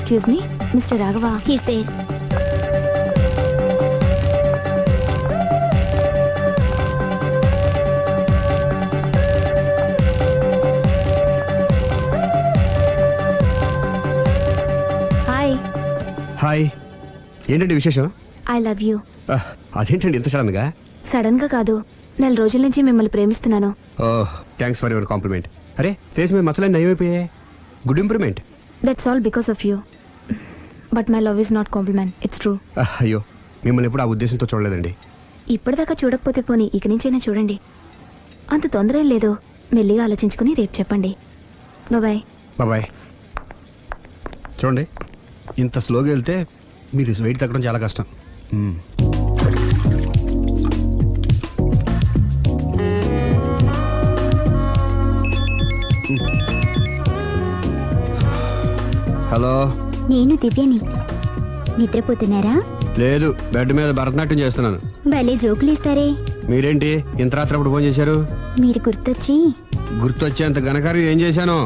Excuse me, mister Raghava. He's there. Hi. Hi, ఏంటండి విశేషం? I love you. అదేంటండి ఇంత సడన్ గా? సడన్ గా కాదు, నెల రోజుల నుంచి మిమ్మల్ని ప్రేమిస్తున్నాను. ఓహ్, థ్యాంక్స్ ఫర్ యువర్ కాంప్లిమెంట్. అరే, ఫేస్ మీద మచ్చలన్నీ నయమైపోయాయి. Good improvement. That's all because of you. But my love is not compliment, it's true. అయ్యో, మిమ్మల్ని ఎప్పుడు ఆ ఉద్దేశంతో చూడలేదండి. ఇప్పటిదాకా చూడకపోతే పోనీ ఇక నుంచైనా చూడండి. అంత తొందర ఏం లేదు, మెల్లిగా ఆలోచించుకుని రేపు చెప్పండి. బాయ్. బాబాయ్. చూడండి, ఇంత స్లోగా వెళ్తే మీరు వెయిట్ తగ్గడం చాలా కష్టం. హలో, నేను దివ్యని. నిద్రపోతున్నారా? లేదు, బెడ్ మీద భరతనాట్యం చేస్తున్నాను. భలే జోకులు ఇస్తారే. మీరేంటి ఇంత రాత్రి అప్పుడు ఫోన్ చేశారు? మీరు గుర్తొచ్చి గుర్తొచ్చేంత ఘనకార్యం ఏం చేశాను?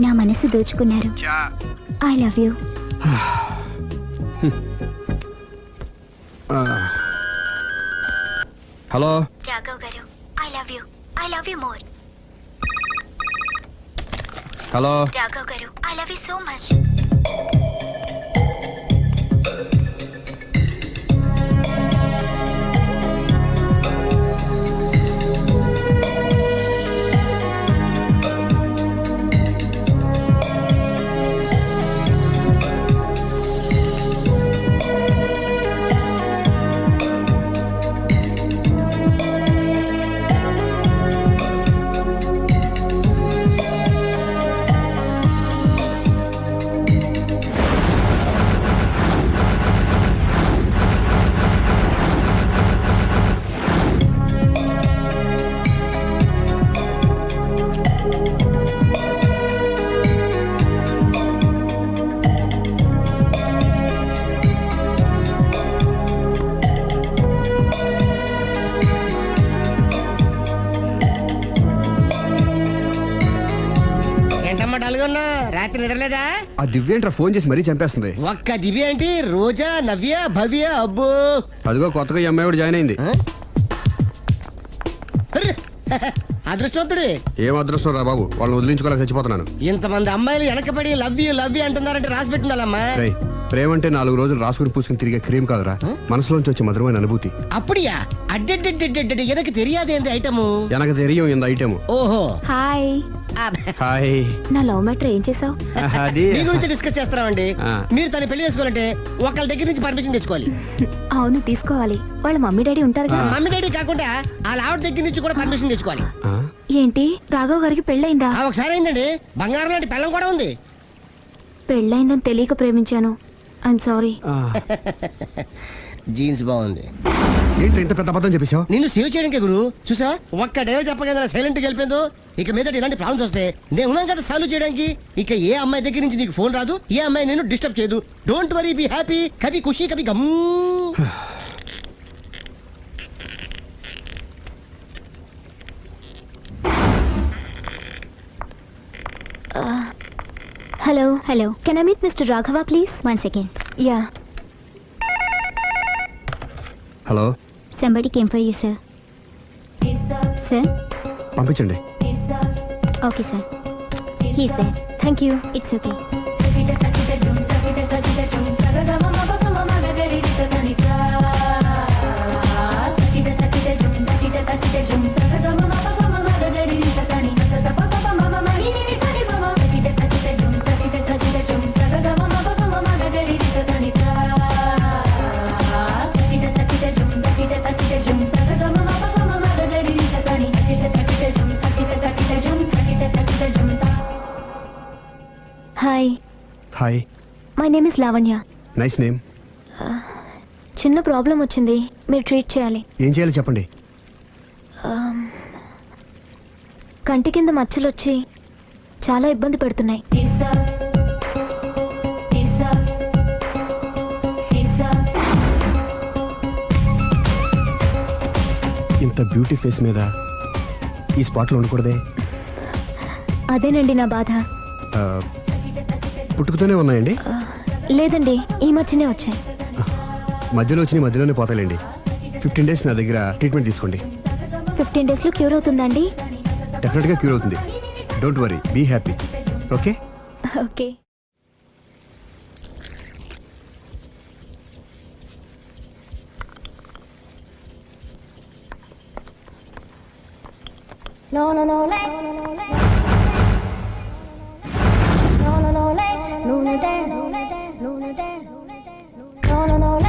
నా మనసు దోచుకున్నారు. I love you. Hello Raghav garu, I love you more. Hello Raghav garu, I love you so much. రాత్రి నిద్రలేదా? ఆ దివ్యేంట్రా ఫోన్ చేసి మరీ చంపేస్తుంది. ఒక్క దివ్య ఏంటి, రోజా, నవ్య, భవ్య, అబ్బో. అదిగో కొత్తగా ఈ అమ్మాయి కూడా జాయిన్ అయింది. అర్రే, అదృష్టవంతుడి. ఏం అదృష్టం రా బాబు, వాళ్ళని వదిలించుకోలేక చచ్చిపోతున్నాను. ఇంతమంది అమ్మాయిలు వెనకబడి లవ్ యూ అంటున్నారంటే రాసి పెట్టుండాలమ్మా. రేయ్, ప్రేమ అంటే 4 రోజులు రాసుకుని పూసుకుని తిరిగే క్రీమ్ కాదురా, మనసులోంచి వచ్చే మధురమైన అనుభూతి. அப்படியா? అడ్డెడ్డెడ్డెడ్డెడ్ எனக்கு தெரியாதே இந்த ఐటమ్. ఎనక తెలియం ఇంత ఐటమ్. ఓహో, హాయ్. హాయ్. నా లవ్ మ్యాటర్ ఏం చేసావు? అది మీ గురించి డిస్కస్ చేస్తామండి. ఆ. మీరు తన పెళ్లి చేసుకోవాలంటే ఒకళ్ళ దగ్గర నుంచి పర్మిషన్ తెచ్చుకోవాలి. అవును, తీసుకోవాలి. వాళ్ళ మమ్మీ డాడీ ఉంటారు కదా. మమ్మీ డాడీ కాకుండా వాళ్ళ ఆవిడ దగ్గర నుంచి కూడా పర్మిషన్ తెచ్చుకోవాలి. ఆ? ఏంటి, రాఘవ్ గారికి పెళ్ళయిందా? ఒకసారి అయిందండి, బంగారం లాంటి పెళ్ళం కూడా ఉంది. పెళ్ళయిందని తెలియక ప్రేమించాను. I'm sorry. ఆ. జీన్స్ బాగుంది. ఏంటి ఇంత పెద్ద అబద్ధం చెప్పేశావు? నిన్ను సేవ్ చేయడానికి గురు, చూసా ఒక్క డే చెప్పగల సైలెంట్ గా వెళ్ళిపోయిందో. ఇక మీద ఇలాంటి ప్రాబ్లమ్స్ వస్తే నేను ఉన్నాను కదా సాల్వ్ చేయడానికి. ఇక ఏ అమ్మాయి దగ్గర నుంచి నీకు ఫోన్ రాదు, ఏ అమ్మాయి నేను డిస్టర్బ్ చేయదు. Don't worry, be happy, Kabhi Khushi Kabhie Gham. Hello. Can I meet mister Raghava please? 1 second. Yeah. Hello, somebody came for you sir. Sir, పంపించండి. Okay sir. He's there. Thank you. It's okay. Hi. Hi. My name is Lavanya. Nice name. చిన్న problem వచ్చింది, మీరు treat చేయాలి. ఏం చేయాలి చెప్పండి. కంటి కింద మచ్చలు వచ్చి చాలా ఇబ్బంది పెడుతున్నాయి. ఇంత బ్యూటీ ఫేస్ మీద ఈ స్పాట్లో ఉండకూడదే. అదేనండి నా బాధ. పుట్టుకతోనే ఉన్నాయండి? లేదండి, ఈ మధ్యనే వచ్చాయి. మధ్యలో వచ్చి మధ్యలోనే పోతాయిలేండి. 15 days నా దగ్గర ట్రీట్మెంట్ తీసుకోండి. 15 days లో క్యూర్ అవుతుందండి? డెఫినెట్గా క్యూర్ అవుతుంది. Don't worry, be happy. Okay okay. No, no, no, no, no, no, no, no, no, no, no, no, no,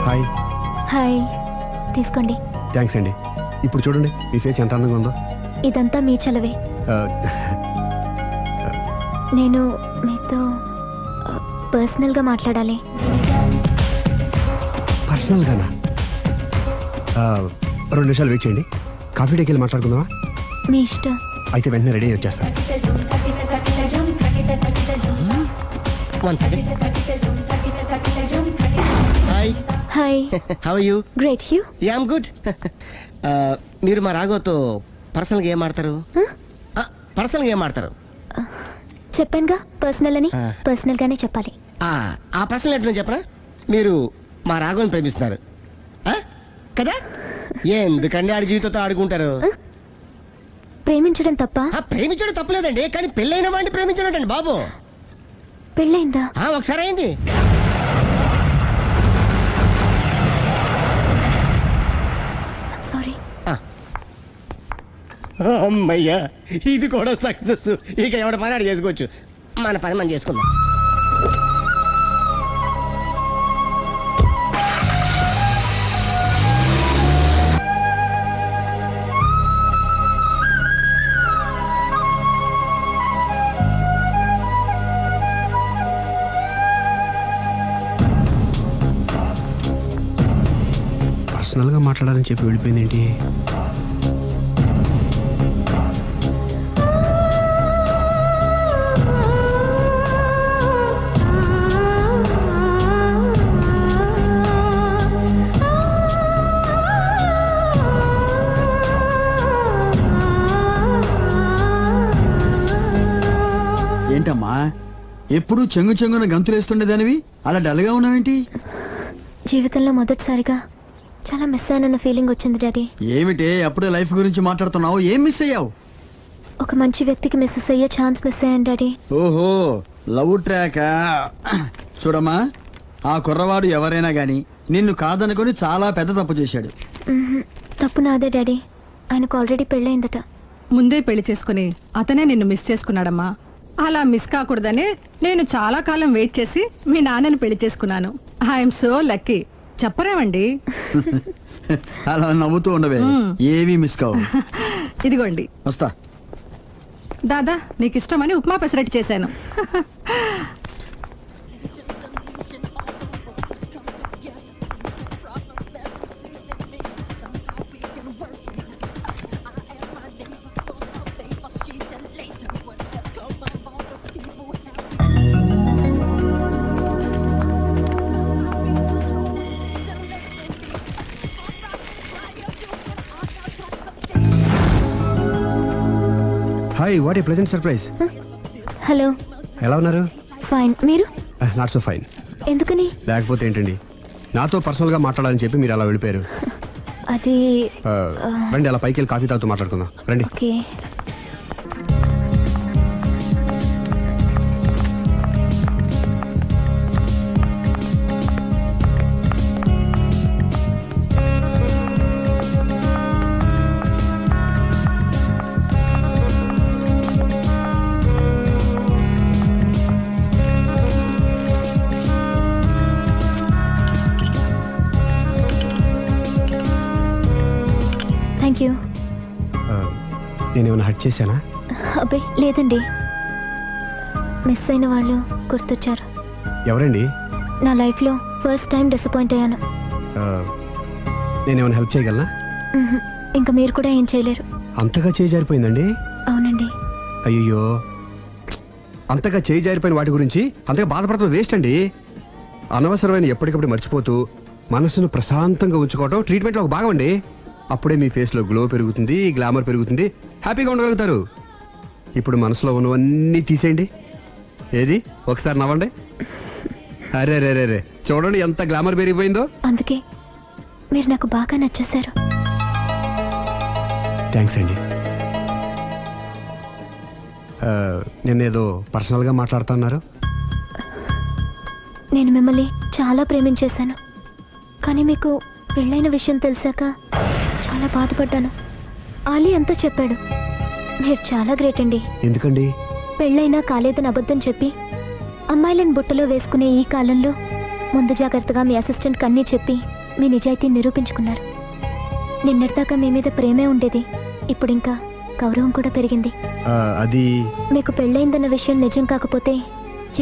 hi. Hi, తీసుకోండి. థ్యాంక్స్ అండి. ఇప్పుడు చూడండి మీ ఫేస్ ఎంత అందంగా ఉందో. ఇదంతా మీ చలవే. నేను మీతో పర్సనల్గా మాట్లాడాలి. పర్సనల్గానా? 2 నిమిషాలు వెయిట్ చేయండి. కాఫీ డేకి వెళ్ళి మాట్లాడుకుందామా? మీ ఇష్టం. అయితే వెంటనే రెడీ వచ్చేస్తాను. 1 second. Hi. Hi. How are you? Great. You? Yeah, I'm good. మీరు మా రాఘవతో పర్సనల్గా ఏం ఆడతారు? పర్సనల్గా ఏం ఆడతారు? చెప్పానుగా పర్సనల్ అని. పర్సనల్ గానే చెప్పాలి. ఆ పర్సనల్ ఏంటో చెప్పరా? మీరు మా రాఘవని ప్రేమిస్తున్నారు కదా? ఎందుకండి ఆడి జీవితంతో ఆడుకుంటారు? ప్రేమించడం తప్ప? ప్రేమించడం తప్పలేదండి, కానీ పెళ్ళైన వాడిని ప్రేమించడం అండి బాబు. పెళ్ళైందా? ఒకసారి అయింది. సారీ. అమ్మయ్యా, ఇది కూడా సక్సెస్. ఇక ఎవడ పని ఆడు చేసుకోవచ్చు, మన పని మనం చేసుకుందాం. పర్సనల్గా మాట్లాడాలని చెప్పి వెళ్ళిపోయింది ఏంటి? ఏంటమ్మా ఎప్పుడు చెంగు చెంగున గంతులేస్తుండేదానివి అలా డల్గా ఉన్నావేంటి? జీవితంలో మొదటిసారిగా చాలా మిస్ అయిన ఫీలింగ్ వచ్చింది డాడీ. ఏమిటే అప్పుడే లైఫ్ గురించి మాట్లాడుతున్నావు? ఏం మిస్ అయ్యావు? ఒక మంచి వ్యక్తికి మిస్ అయ్యే ఛాన్స్ మిస్ అయ్యాను డాడీ. ఓహో, లవ్ ట్రాక్. చూడమ్మా, ఆ కుర్రవాడు ఎవరైనా గాని నిన్ను కాదనుకొని చాలా పెద్ద తప్పు చేశాడు. తప్పు నాదే డాడీ. ఆయనకు ఆల్రెడీ పెళ్ళయిందట. ముందే పెళ్లి చేసుకుని అతనే నిన్ను మిస్ చేసుకున్నాడమ్మా. అలా మిస్ కాకూడదని నేను చాలా కాలం వెయిట్ చేసి మీ నాన్నని పెళ్లి చేసుకున్నాను. I'm so lucky. చెప్పరేమండి? అలా నవ్వుతూ ఉండవే, ఏమీ మిస్ కావు. ఇదిగోండి. వస్తా. దాదా, నీకు ఇష్టమని ఉప్మా పెసరట్టు చేశాను. Hi, what a pleasant surprise. Hello. ఎలా ఉన్నారు? ఫైన్. మీరు? Not so fine. ఎందుకని? లేకపోతే ఏంటండి, నాతో పర్సనల్గా మాట్లాడాలని చెప్పి మీరు అలా వెళ్ళిపోయారు. అది రండి, అలా పైకి వెళ్ళి కాఫీ తాగుతూ మాట్లాడుకుందాం. రండి. ఓకే. Thank you. నేనేమైనా హర్ట్ చేశానా? అబ్బే లేదండి, మిస్ అయిన వాళ్ళు గుర్తొచ్చారు. ఎవరండి? నా లైఫ్లో ఫస్ట్ టైం డిసప్పాయింట్ అయ్యాను. ఆ, నేనేమైనా హెల్ప్ చేయగలనా? మ్హూ. ఇంకా మీరు కూడా ఏం చేయలేరు. అంతగా చేయి జారిపోయిందండి? అవునండి. అయ్యో, అంతగా చేయి జారిపోయిన వాటి గురించి అంతగా బాధపడటం వేస్ట్ అండి. అనవసరమైన ఎప్పటికప్పుడు మర్చిపోతూ మనసును ప్రశాంతంగా ఉంచుకోవటం ట్రీట్మెంట్లో ఒక భాగం అండి. అప్పుడే మీ ఫేస్లో గ్లో పెరుగుతుంది, గ్లామర్ పెరుగుతుంది, హ్యాపీగా ఉండగలుగుతారు. ఇప్పుడు మనసులో ఉన్నవన్నీ తీసేయండి. ఏది ఒకసారి నవ్వండి. అరే రే రే రే, చూడండి ఎంత గ్లామర్ పెరిగిపోయిందో. అందుకే మీరు నాకు బాగా నచ్చేశారు. థ్యాంక్స్ అండి. నేనేదో పర్సనల్గా మాట్లాడుతున్నారు. నేను మిమ్మల్ని చాలా ప్రేమించేశాను. కానీ మీకు పెళ్ళైన విషయం తెలిసాక చాలా బాధపడ్డాను. ఆలీ అంతా చెప్పాడు. మీరు చాలా గ్రేట్ అండి. ఎందుకండి? పెళ్ళైనా కాలేదని అబద్ధం చెప్పి అమ్మాయిలను బుట్టలో వేసుకునే ఈ కాలంలో ముందు జాగ్రత్తగా మీ అసిస్టెంట్కి అన్నీ చెప్పి మీ నిజాయితీ నిరూపించుకున్నారు. నిన్నటిదాకా మీ మీద ప్రేమే ఉండేది, ఇప్పుడు ఇంకా గౌరవం కూడా పెరిగింది. అది మీకు పెళ్ళైందన్న విషయం నిజం కాకపోతే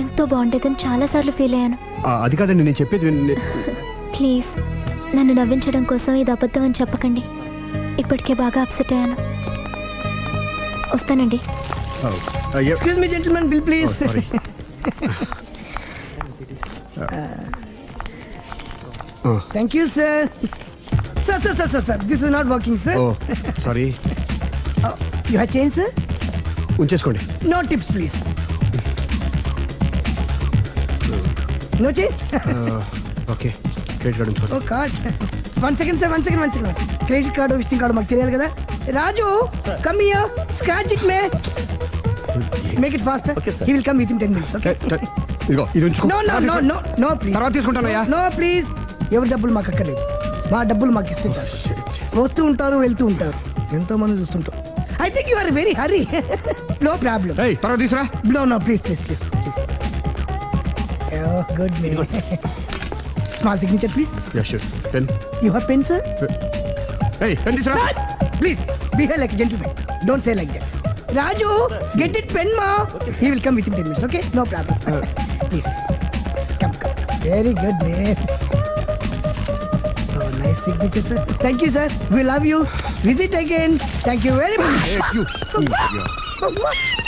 ఎంతో బాగుండేదని చాలాసార్లు ఫీల్ అయ్యాను. అది కాదండి నేను చెప్పేది ప్లీజ్ నన్ను నవ్వించడం కోసం ఇది అబద్ధం అని చెప్పకండి. ఇప్పటికే బాగా అప్సెట్ అయ్యాను. వస్తానండి. Excuse me gentlemen, bill please. Thank you sir. Sir this is not working sir. Sorry. You have change sir? ఉంచేసుకోండి. No tips please. No change? Okay, credit card ఉంచుకోండి. Oh card. One second sir, one second. Credit card visiting card మాకు తెలియాలి కదా. Raju come here, scratch it may, make it fast. He will come within 10 minutes. Okay. ఇదిగో ఇది ఉంచుకో. No please. తర్వాత తీసుకుంటానయ్యా. No please. ఎవరి డబ్బులు మాకు అక్కర్లేదు, మా డబ్బులు మాకు ఇస్తే చాలు. వస్తూ ఉంటారు, వెళ్తూ ఉంటారు, ఎంతో మంది చూస్తుంటారు. I think you are very hurry. No problem. తర్వాత తీసురా. No, please. Oh, good name. Small signature, please. Yeah, sure. Pen. You have pen, sir? Hey, pen తీసురా. Please, behave like a gentleman. Don't say like that. Raju, get it pen, ma. He will come within 10 minutes, okay? No problem. Please. Come. Very good name. Oh, nice signature, sir. Thank you, sir. We love you. Visit again. Thank you very much. Hey, you. Yeah.